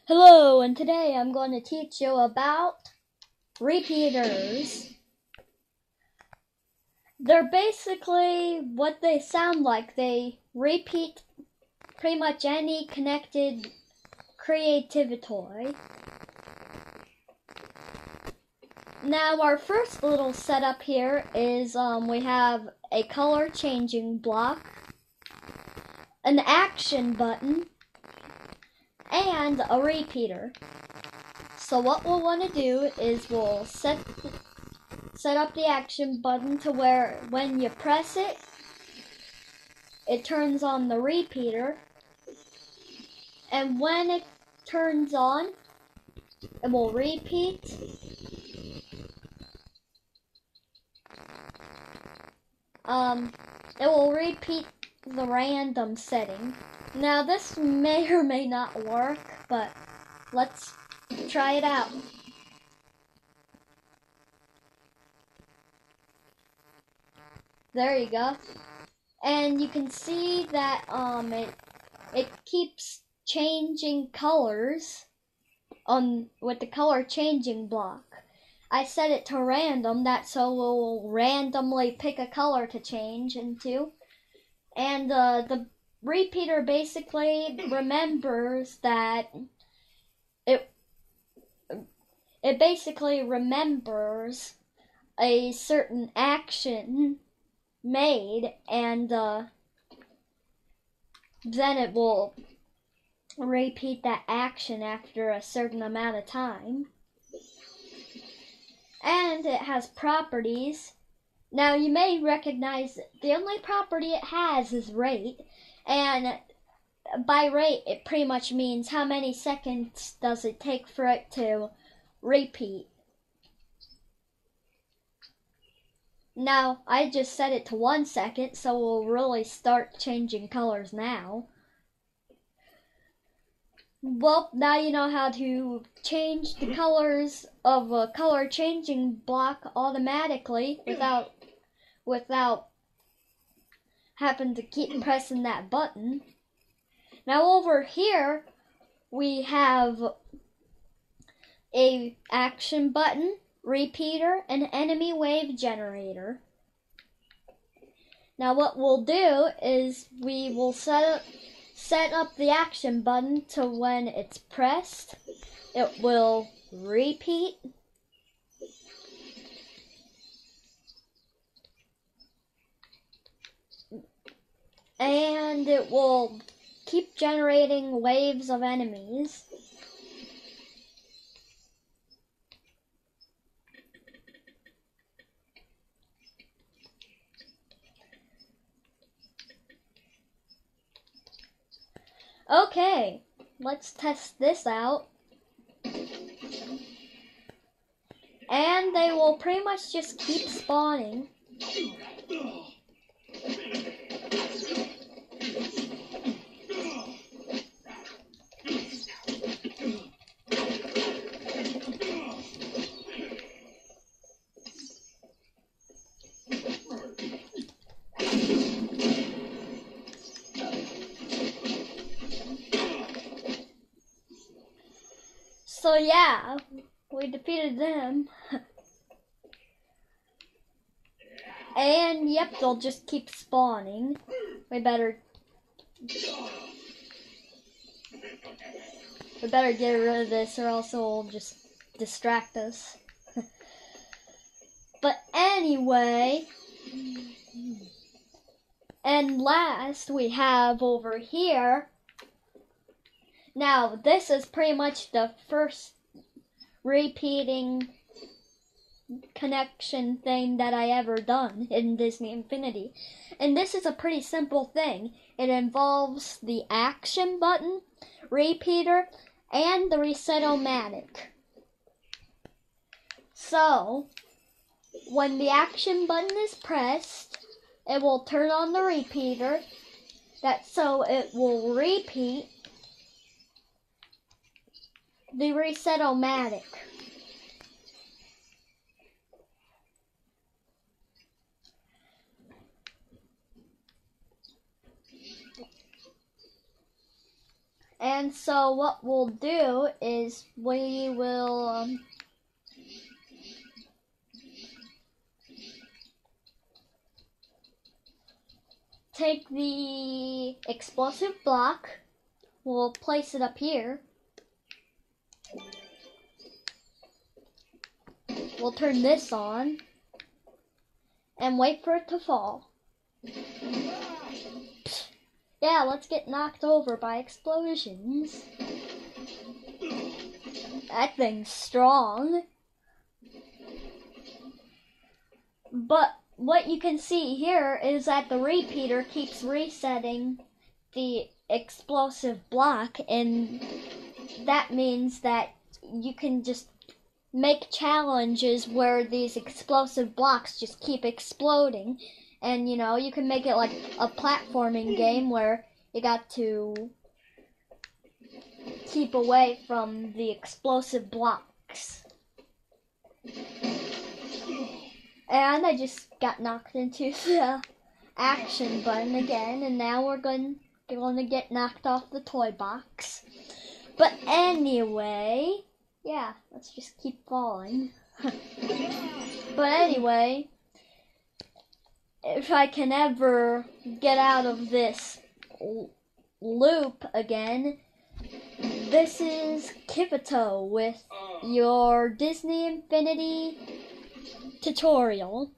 Hello, and today I'm going to teach you about repeaters. They're basically what they sound like. They repeat pretty much any connected creativity toy. Now our first little setup here is we have a color changing block, an action button, and a repeater. So what we'll want to do is we'll set up the action button to where when you press it, it turns on the repeater, and when it turns on, it will repeat. It will repeat the random setting. Now this may or may not work, but let's try it out. There you go. And you can see that it keeps changing colors with the color changing block. I set it to random, that so we'll randomly pick a color to change into. And the repeater basically remembers that it basically remembers a certain action made, and then it will repeat that action after a certain amount of time. And it has properties. Now you may recognize the only property it has is rate, and by rate it pretty much means how many seconds does it take for it to repeat. Now I just set it to 1 second, so we'll really start changing colors now. Well, now you know how to change the colors of a color changing block automatically without having to keep pressing that button. Now over here we have a action button, repeater, and enemy wave generator. Now what we'll do is we will set up the action button to when it's pressed, it will repeat. And it will keep generating waves of enemies. Okay, let's test this out. And they will pretty much just keep spawning. So yeah, we defeated them. And yep, they'll just keep spawning. We better get rid of this, or else it'll just distract us. But anyway, and last we have over here. Now this is pretty much the first repeating connection thing that I ever done in Disney Infinity. And this is a pretty simple thing. It involves the action button, repeater, and the reset-o-matic. So, when the action button is pressed, it will turn on the repeater, so it will repeat the reset-o-matic. And so what we'll do is we will take the explosive block, we'll place it up here. We'll turn this on and wait for it to fall. Yeah, let's get knocked over by explosions. That thing's strong. But what you can see here is that the repeater keeps resetting the explosive block, and that means that you can just make challenges where these explosive blocks just keep exploding. And you know, you can make it like a platforming game where you got to keep away from the explosive blocks. And I just got knocked into the action button again, and now we're going to get knocked off the toy box. But anyway, yeah, let's just keep falling. But anyway, if I can ever get out of this loop again, this is Kibito with your Disney Infinity tutorial.